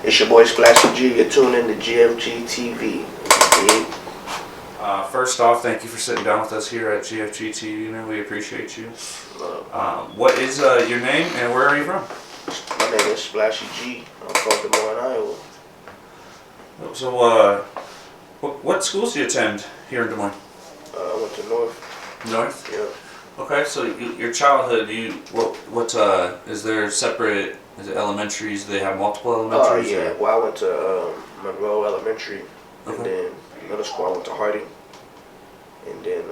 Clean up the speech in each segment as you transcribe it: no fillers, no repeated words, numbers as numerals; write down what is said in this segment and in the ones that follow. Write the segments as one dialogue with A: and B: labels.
A: It's your boy Splashy G. You're tuning in to GFG TV.
B: First off, thank you for sitting down with us here at GFG TV. Man, we appreciate you. What is your name and where are you from?
A: My name is Splashy G. I'm from Des Moines, Iowa.
B: So, what schools do you attend here in Des Moines?
A: I went to North.
B: North?
A: Yeah.
B: Okay, so your childhood, is there separate, is it elementaries? Do they have multiple elementaries?
A: Yeah. Well, I went to Monroe Elementary, and
B: Okay.
A: then middle school I went to Harding, and then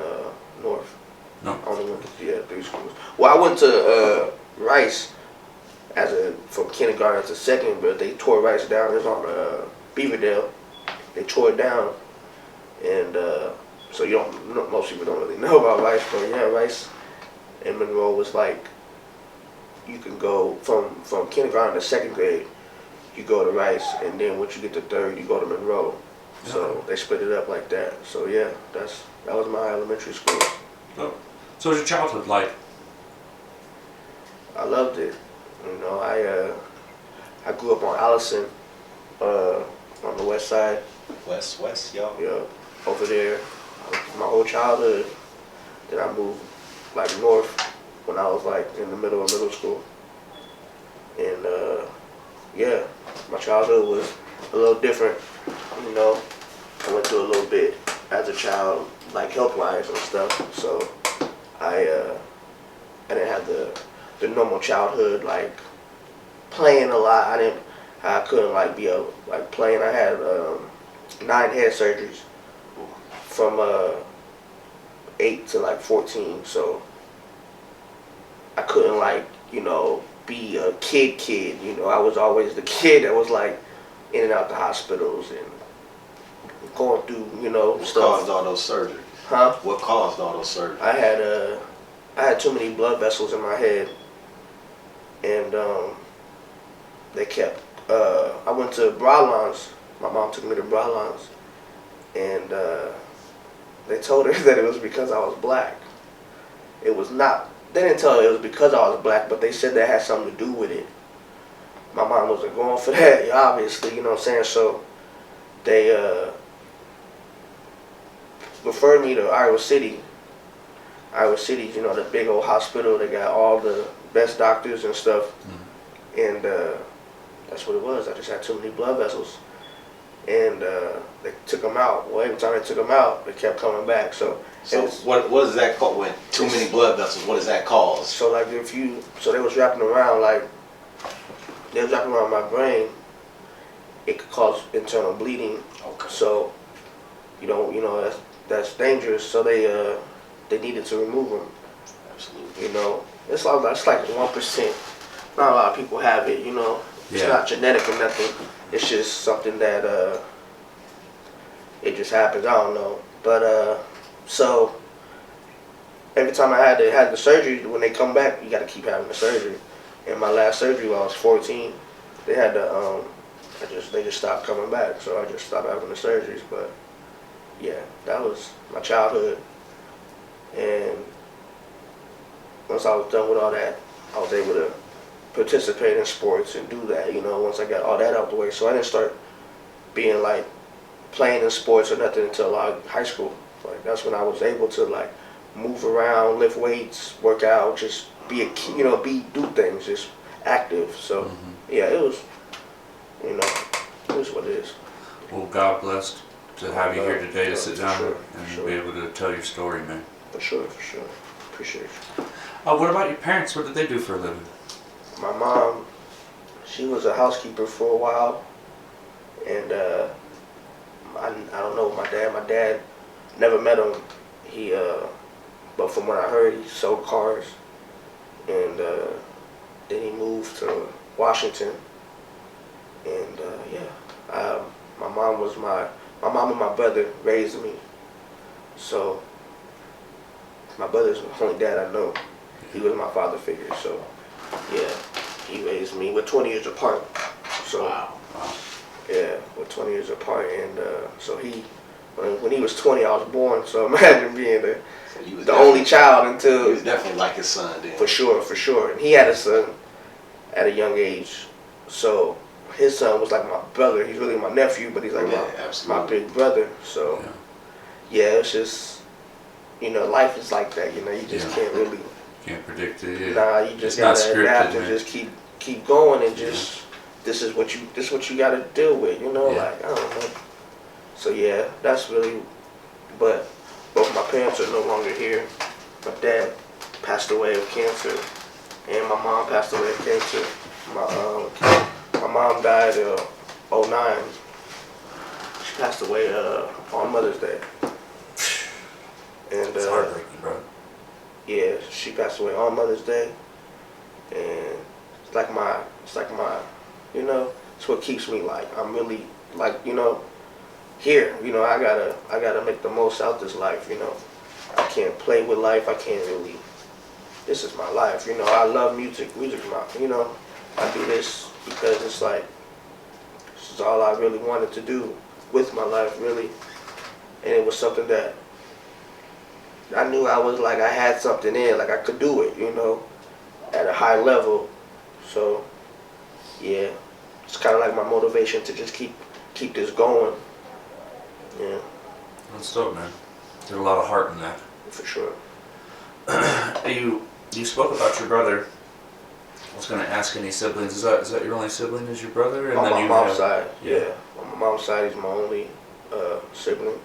A: North.
B: No.
A: I only went to 3 schools. Well, I went to Rice from kindergarten to second, but they tore Rice down. It was on Beaverdale. They tore it down, and so most people don't really know about Rice, but yeah, Rice and Monroe was like, you can go from kindergarten to second grade, you go to Rice, and then once you get to third, you go to Monroe. So they split it up like that. So yeah, that was my elementary school.
B: Oh. So what was your childhood like?
A: I loved it. You know, I grew up on Allison, on the west side.
C: West, y'all.
A: Yeah, over there. My whole childhood. Then I moved like north when I was like in the middle of middle school. And yeah, my childhood was a little different. You know, I went through a little bit as a child, like health-wise and stuff. So I didn't have the normal childhood, like playing a lot. I couldn't like be like playing. I had 9 head surgeries from 8 to like 14. So I couldn't like, be a kid. I was always the kid that was like in and out the hospitals and going through,
C: What
A: stuff.
C: caused all those surgeries?
A: Huh?
C: What caused all those surgeries?
A: I had too many blood vessels in my head, and they kept. I went to Bralon's. My mom took me to Bralon's, and they told her that it was because I was black. It was not. They didn't tell her it was because I was black, but they said that had something to do with it. My mom wasn't going for that, obviously, you know what I'm saying? So they referred me to Iowa City. Iowa City, the big old hospital. They got all the best doctors and stuff. Mm-hmm. And that's what it was. I just had too many blood vessels. And they took them out. Well, every time they took them out, they kept coming back. So
C: what does that cause? When too many blood vessels, what does that cause?
A: So like so they was wrapping around my brain. It could cause internal bleeding.
C: Okay.
A: So that's dangerous. So they needed to remove them.
C: Absolutely.
A: It's like 1%. Not a lot of people have it. It's not genetic or nothing. It's just something that it just happens. I don't know. But so every time I had the surgery, when they come back, you got to keep having the surgery. And my last surgery, when I was 14, they had to they just stopped coming back. So I just stopped having the surgeries. But yeah, that was my childhood. And once I was done with all that, I was able to participate in sports and do that, once I got all that out the way. So I didn't start being like playing in sports or nothing until like high school. Like that's when I was able to like move around, lift weights, work out, just be a kid, do things, just active. So yeah, it was what it is.
B: Well, God bless to have you here today to sit down and be able to tell your story, man.
A: For sure. Appreciate you.
B: What about your parents? What did they do for a living?
A: My mom, she was a housekeeper for a while, and I don't know my dad never met him. He but from what I heard, he sold cars, and then he moved to Washington, and my mom and my brother raised me. So my brother's the only dad I know. He was my father figure. So yeah, he raised me. We're 20 years apart. So
C: Wow.
A: yeah, we're 20 years apart, and so when he was 20, I was born. So imagine being the only child until.
C: He was definitely like his son then.
A: For sure. And he had a son at a young age. So his son was like my brother. He's really my nephew, but he's like my
C: absolutely.
A: big brother. So yeah, it's just, you know, life is like that. You know, you just can't really.
B: Can't predict it. Yeah.
A: Nah, you just
B: It's not
A: gotta
B: scripted,
A: adapt and
B: man.
A: just keep going and just this is what you gotta deal with. You know, like I don't know. So yeah, that's really. But both my parents are no longer here. My dad passed away of cancer, and my mom passed away of cancer. My mom died in '09. She passed away on Mother's Day. And
B: It's heartbreaking, bro.
A: yeah, she passed away on Mother's Day, and it's like my, you know, it's what keeps me like I'm really like, you know, here. You know, I gotta make the most out this life. You know, I can't play with life. I can't really. This is my life. You know, I love music. Music's my, you know, I do this because it's like this is all I really wanted to do with my life, really, and it was something that I knew I was like I had something in, like I could do it, you know, at a high level. So yeah, it's kind of like my motivation to just keep this going. Yeah,
B: That's dope, man. There's a lot of heart in that.
A: for sure.
B: You spoke about your brother. I was gonna ask any siblings. Is that your only sibling? Is your brother? And
A: On my
B: you
A: mom's
B: have,
A: side,
B: yeah.
A: yeah. On my mom's side, he's my only sibling.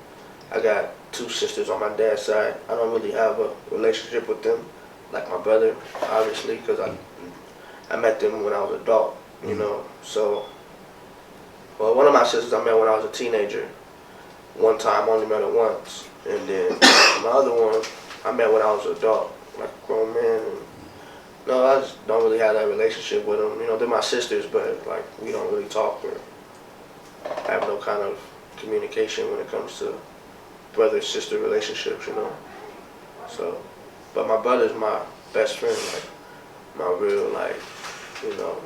A: I got 2 sisters on my dad's side. I don't really have a relationship with them, like my brother, obviously, because I met them when I was an adult, you know. So, well, one of my sisters I met when I was a teenager. One time, only met her once, and then my other one I met when I was an adult, like a grown man. And no, I just don't really have that relationship with them. You know, they're my sisters, but like we don't really talk or have no kind of communication when it comes to brother-sister relationships, you know. So, but my brother's my best friend, like my real, like, you know,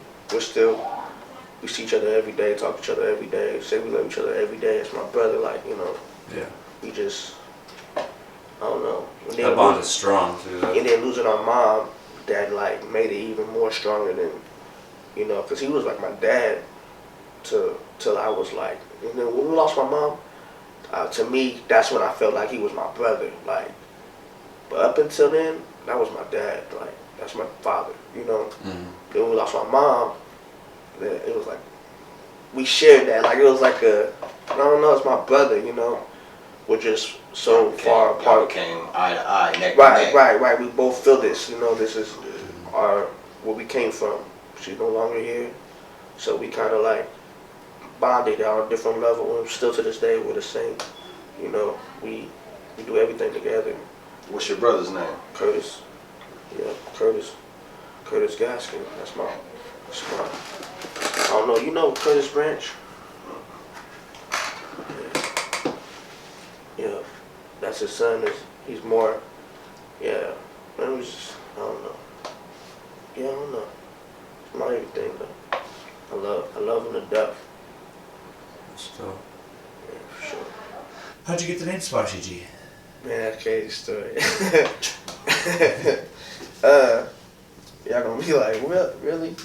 A: we see each other every day, talk to each other every day, say we love each other every day. It's my brother, like, you know.
B: Yeah.
A: We just, I don't know.
B: That bond is strong too.
A: And then losing our mom, that like made it even more stronger than, you know, because he was like my dad till I was like, and then when we lost my mom, to me, that's when I felt like he was my brother. Like, but up until then, that was my dad. Like, that's my father, you know.
B: Mm-hmm.
A: Then when we lost my mom, then it was like we shared that. Like it was like I don't know, it's my brother, you know. We're just so far apart.
C: Y'all became eye to eye, neck to neck.
A: Right. We both feel this, you know. This is where we came from. She's no longer here, so we kind of like bonded on a different level. And still to this day, we're the same. You know, we do everything together.
C: What's your brother's name?
A: Curtis. Yeah, Curtis Gaskin. That's my. I don't know. You know Curtis Branch? Yeah, that's his son. He's more. Yeah, it was just, I don't know. Yeah, I don't know. It's not everything though. I love him to death.
B: So,
A: Yeah, for sure.
B: how'd you get the name Splashy G?
A: Man, that's a crazy story. Y'all gonna be like, what? Really?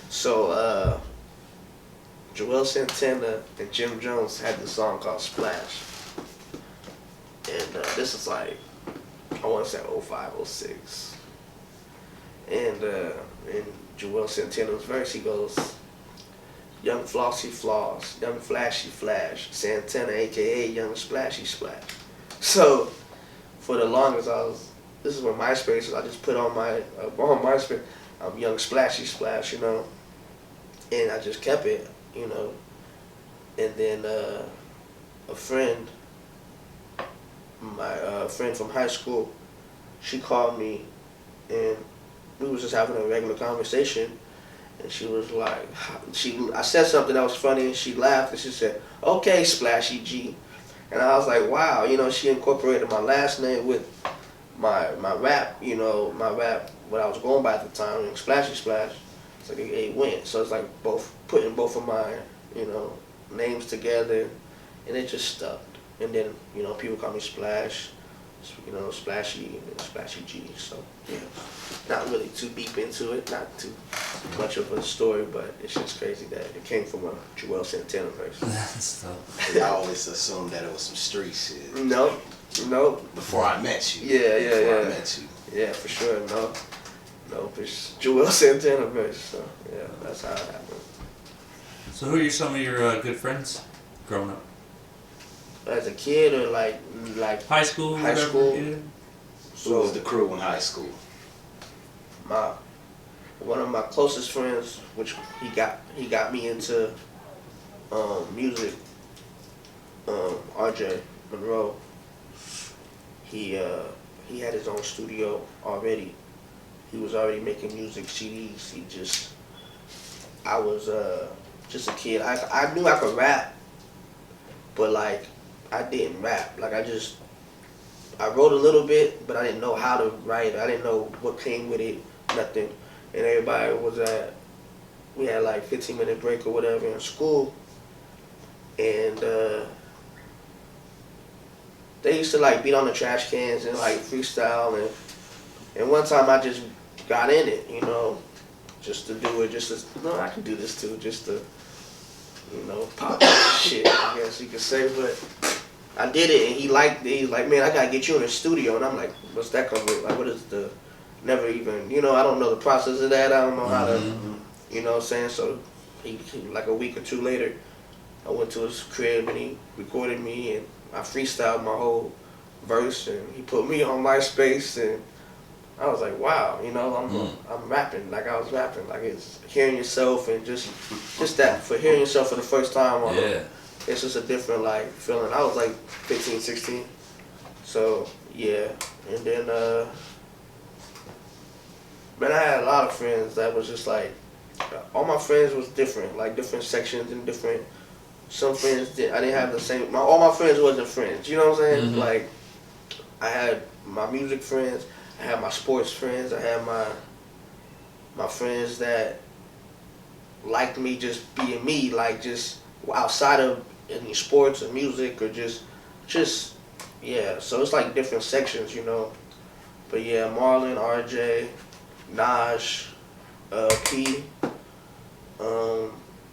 A: So, Joel Santana and Jim Jones had this song called Splash. And this is like, I want to say 05, 06. And in Joel Santana's verse, he goes, Young Flossy Floss, Young Flashy Flash, Santana, a.k.a. Young Splashy Splash. So, for the longest, this is when MySpace was, I just put on MySpace, I'm Young Splashy Splash, you know. And I just kept it, you know. And then a friend, my friend from high school, she called me and we was just having a regular conversation, and she was like, I said something that was funny and she laughed and she said, okay, Splashy G. And I was like, wow, you know, she incorporated my last name with my rap, you know, what I was going by at the time, Splashy Splash. It's like it went. So it's like putting both of my, you know, names together, and it just stuck. And then, you know, people call me Splash, you know, Splashy and Splashy G. So yeah, not really too deep into it, not too much of a story, but it's just crazy that it came from a Joel Santana verse.
B: That's tough.
C: I always assumed that it was some street shit.
A: No.
C: Before I met you.
A: Yeah.
C: I met you.
A: Yeah, for sure. No, it's Joel Santana verse. So yeah, that's how it happened.
B: So who are some of your good friends growing up?
A: As a kid or like
B: High school?
A: High
B: whatever,
A: school.
B: Yeah.
C: Who was the crew in high school?
A: One of my closest friends, which he got me into music. RJ Monroe. He had his own studio already. He was already making music CDs. I was just a kid. I knew I could rap, but like I didn't rap. Like I wrote a little bit, but I didn't know how to write. I didn't know what came with it, nothing. And everybody we had like 15-minute break or whatever in school. And they used to like beat on the trash cans and like freestyle. And one time I just got in it, you know, just to do it, I can do this too, just to, you know, pop shit, I guess you could say. But I did it, and he liked it. He's like, man, I gotta get you in the studio. And I'm like, what's that come with? Like, what is never even, you know, I don't know the process of that. I don't know how to, you know what I'm saying? So he like a week or two later, I went to his crib and he recorded me, and I freestyled my whole verse, and he put me on MySpace, and I was like, wow, you know, I'm rapping like I was rapping, like it's hearing yourself and just that, for hearing yourself for the first time. It's just a different like feeling. I was like 15, 16, so yeah, and then man, I had a lot of friends that was just like, all my friends was different, like different sections and different. Some friends I didn't have the same. All my friends wasn't friends. You know what I'm saying?
B: Mm-hmm.
A: Like, I had my music friends. I had my sports friends. I had my friends that liked me just being me, like just outside of any sports or music or just yeah. So it's like different sections, you know. But yeah, Marlon, RJ, Naj, P,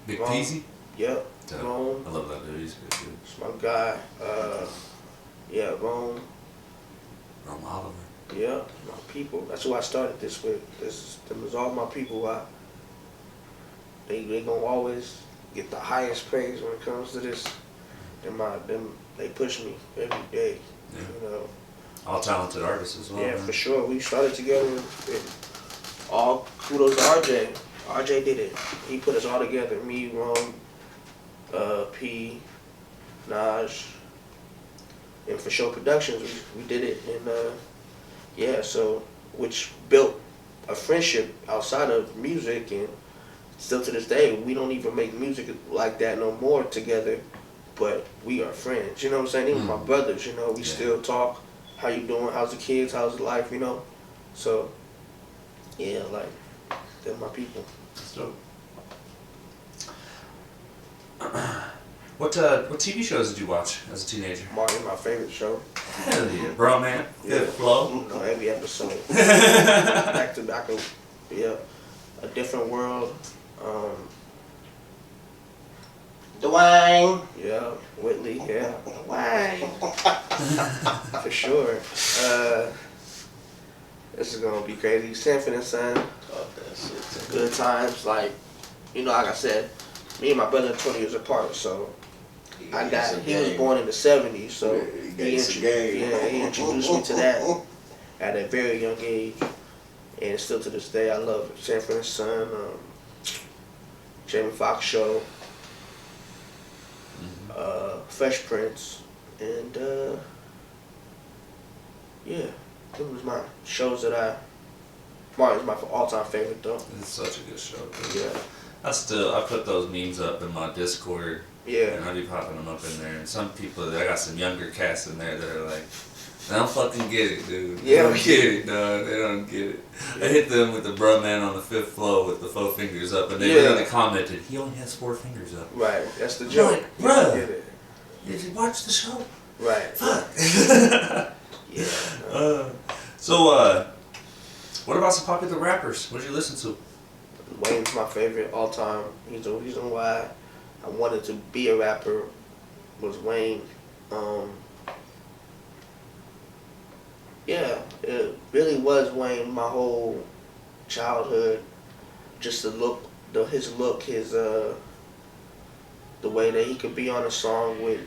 B: Big
A: Ron,
B: Peasy?
A: Yep.
B: I
A: Rome,
B: love that dude. He's good too.
A: it's my guy. Yeah, Rome.
B: Oliver.
A: Yeah, my people. That's who I started this with. Them was all my people. They gonna always get the highest praise when it comes to this. They push me every day.
B: Yeah.
A: You know.
B: All talented artists as well.
A: Yeah,
B: man.
A: for sure. We started together. And all kudos to RJ. RJ did it. He put us all together. Me, Rome, P, Naj, and for Sho Productions, we did it. And yeah, so which built a friendship outside of music, and still to this day we don't even make music like that no more together, but we are friends. You know what I'm saying? Even my brothers, you know, we still talk. How you doing? How's the kids? How's the life? You know, so yeah, like they're my people.
B: That's dope. What TV shows did you watch as a teenager?
A: Martin, my favorite show.
B: Hell yeah, bro, man. Good flow.
A: You know, every episode. Back to back. Yeah, a different world.
C: Dwayne.
A: Yeah, Whitley. Yeah, Dwayne. For sure. This is gonna be crazy. Sanford and Son.
C: That shit.
A: Good times. Like, you know, like I said, me and my brother are 20 years apart, so he was born in the 70s, so he introduced me to that at a very young age, and still to this day I love it. Sanford and Son, Jamie Foxx Show, Fresh Prince, and yeah, it was my shows that Martin's my all-time favorite though.
B: It's such a good show. Dude.
A: Yeah.
B: I put those memes up in my Discord.
A: Yeah.
B: And I be popping them up in there. And some people, I got some younger cats in there that are like, they don't fucking get it, dude. They don't get it, dog. They don't get it. I hit them with the bruh man on the 5th floor with the 4 fingers up, and they really commented, he only has 4 fingers up.
A: Right. That's the joke.
B: Like, bruh, did you watch the show?
A: Right.
B: Fuck.
A: Yeah.
B: So, what about some popular rappers? What did you listen to?
A: Wayne's my favorite all time. He's the reason why I wanted to be a rapper was Wayne. Yeah, it really was Wayne my whole childhood. Just the look, his the way that he could be on a song with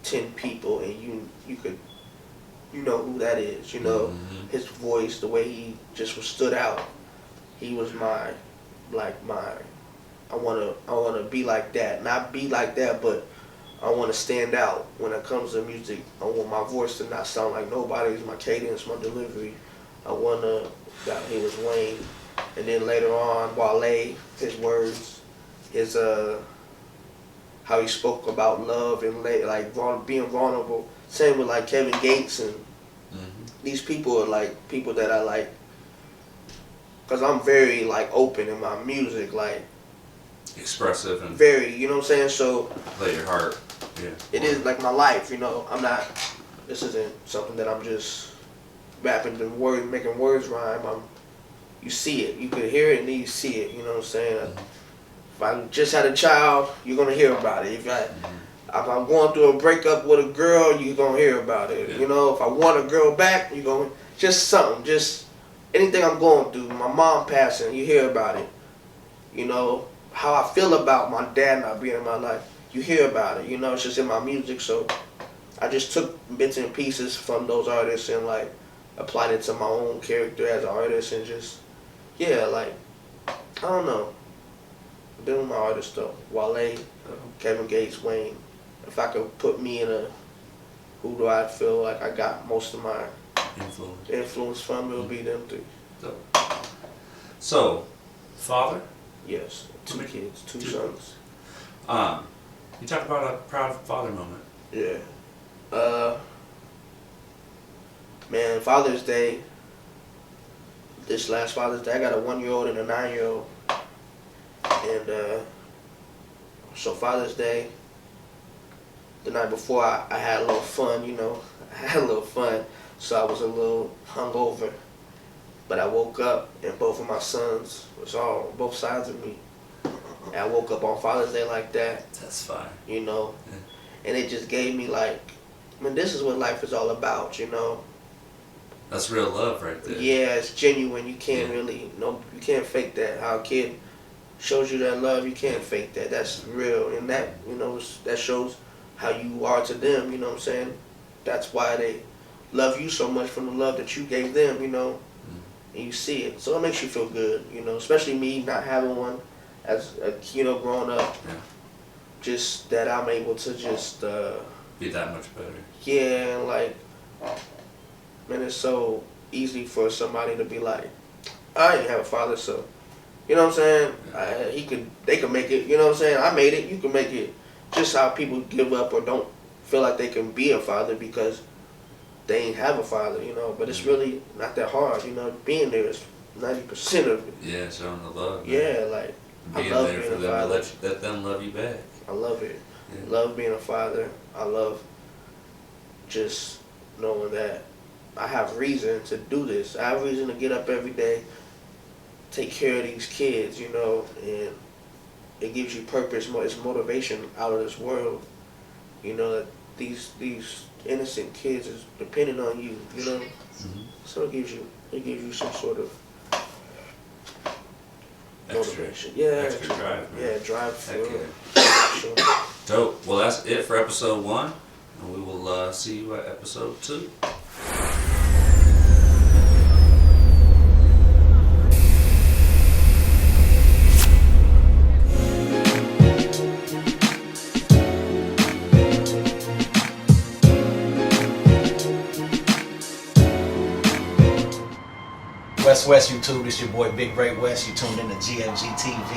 A: 10 people and you know who that is. You know his voice, the way he just stood out. He was my. I wanna be like that. Not be like that, but I wanna stand out when it comes to music. I want my voice to not sound like nobody's, my cadence, my delivery. I wanna that he was Wayne. And then later on, Wale, his words, his how he spoke about love and being vulnerable. Same with like Kevin Gates and these people are like people that I like. Cause I'm very like open in my music, like
B: Expressive and
A: very, you know what I'm saying? So
B: play your heart. Yeah.
A: it is like my life, you know. This isn't something that I'm just rapping and making words rhyme. You see it, you could hear it and then you see it, you know what I'm saying? If I just had a child, you're gonna hear about it. If I'm going through a breakup with a girl, you're gonna hear about it.
B: Yeah.
A: You know, if I want a girl back, you're gonna, just something, just anything I'm going through, my mom passing, you hear about it. You know, how I feel about my dad not being in my life, you hear about it. You know, it's just in my music. So I just took bits and pieces from those artists and like applied it to my own character as an artist and just, yeah, like, I don't know. Been with my artists though. Wale, Kevin Gates, Wayne. If I could put me in who do I feel like I got most of my influence from, it'll be them three.
B: So, father?
A: Yes, two kids, two sons.
B: You talk about a proud father moment.
A: Yeah. Man, Father's Day, this last Father's Day, I got a 1-year-old and a 9-year-old. And so Father's Day, the night before, I had a little fun, you know. I had a little fun, so I was a little hungover. But I woke up and both of my sons was on both sides of me. And I woke up on Father's Day like that.
B: That's fine.
A: You know,
B: Yeah.
A: and it just gave me like, I mean, this is what life is all about, you know.
B: That's real love right there.
A: Yeah, it's genuine. You can't really, you can't fake that. How a kid shows you that love, you can't fake that. That's real, and that, you know, that shows how you are to them. You know what I'm saying? That's why they love you so much, from the love that you gave them. You know, and you see it, so it makes you feel good. You know, especially me not having one as a, you know, growing up.
B: Yeah.
A: Just that I'm able to just
B: be that much better.
A: Yeah, and like, man, it's so easy for somebody to be like, I didn't have a father, so, you know what I'm saying? They could make it, you know what I'm saying? I made it, you can make it. Just how people give up or don't feel like they can be a father because they ain't have a father, you know. But it's really not that hard, you know. Being there is 90% of it.
B: Yeah, showing the love. Man.
A: Yeah, like,
B: being
A: I love
B: there
A: being
B: for
A: a
B: them
A: father.
B: to let them love you back.
A: I love it.
B: Yeah.
A: Love being a father. I love just knowing that I have reason to do this. I have reason to get up every day, take care of these kids, you know, and it gives you purpose. It's motivation out of this world, you know, that these innocent kids is depending on you, you know. So it gives you some sort of motivation.
B: Extra drive, man.
A: Yeah, drive for real. Sure.
B: Dope. Well, that's it for episode 1, and we will see you at episode 2.
C: West YouTube, this your boy Big Great West. You tuned in to GMG TV.